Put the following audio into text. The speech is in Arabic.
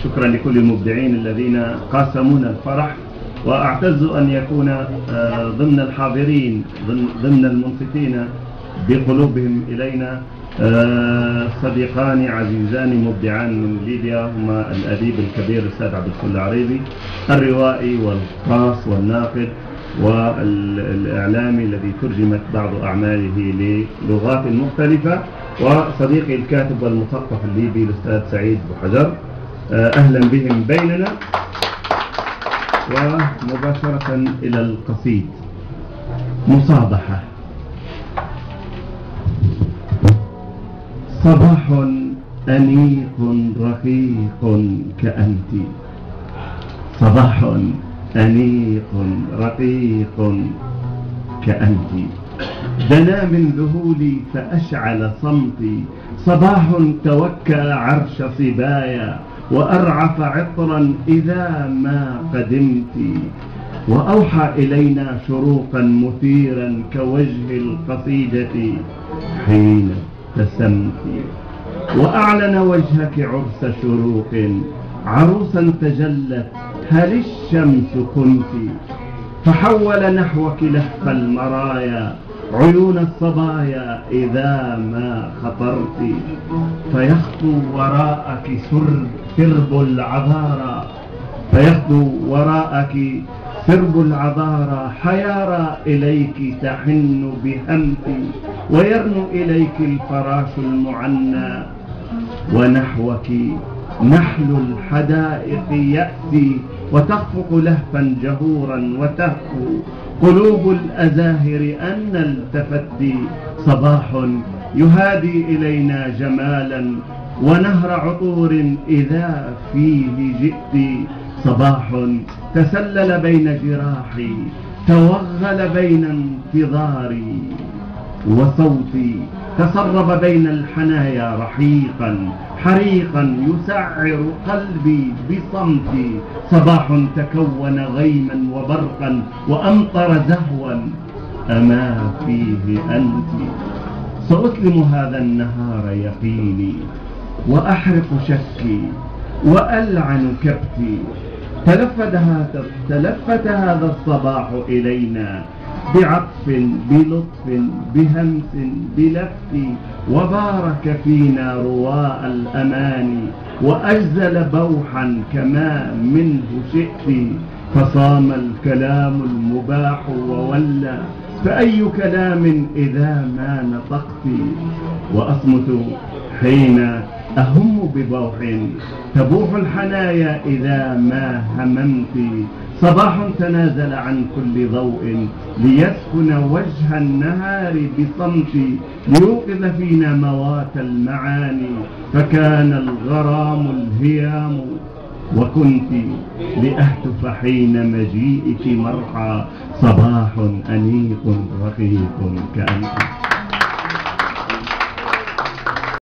شكرا لكل المبدعين الذين قاسمونا الفرح، وأعتز أن يكون ضمن الحاضرين ضمن المنصتين بقلوبهم إلينا صديقان عزيزان مبدعان من ليبيا، هما الأديب الكبير الأستاذ عبد الكل العريضي، الروائي والقاص والناقد والإعلامي الذي ترجمت بعض أعماله للغات مختلفة، وصديقي الكاتب والمثقف الليبي الأستاذ سعيد بوحجر. أهلا بهم بيننا. ومباشرة إلى القصيد. مصابحة. صباح أنيق رقيق كأنت، صباح أنيق رقيق كأنت، دنا من ذهولي فأشعل صمتي، صباح توكى عرش صبايا وأرعف عطرا إذا ما قدمت، وأوحى إلينا شروقا مثيرا كوجه القصيدة حين ابتسمت، وأعلن وجهك عرس شروق عروسا تجلت هل الشمس كنت، فحول نحوك لهف المرايا عيون الصبايا إذا ما خطرت، فيخطو وراءك سرب العذارى، فيخطو وراءك سرب العذارى حيارى إليك تحن بهمت، ويرنو إليك الفراش المعنى، ونحوك نحل الحدائق يأتي، وتخفق لهفا جهورا وتهفو قلوب الأزاهر أن التفت، صباح يهادي إلينا جمالا ونهر عطور إذا فيه جئت، صباح تسلل بين جراحي توغل بين انتظاري، وصوتي تسرب بين الحنايا رحيقا حريقا يسعر قلبي بصمتي، صباح تكون غيما وبرقا وأمطر زهوا أما فيه أنت، سأسلم هذا النهار يقيني وأحرق شكي وألعن كبتي، تلفت هذا الصباح إلينا بعطف بلطف بهمس بلفت، وبارك فينا رواء الأمان وأجزل بوحا كما منه شئت، فصام الكلام المباح وولى، فأي كلام إذا ما نطقت، وأصمت حين أهم ببوح تبوح الحنايا إذا ما هممت، صباح تنازل عن كل ضوء ليسكن وجه النهار بصمت، ليوقظ فينا موات المعاني، فكان الغرام الهيام، وكنت لأهتف حين مجيئك مرحى، صباح أنيق رقيق كأنت.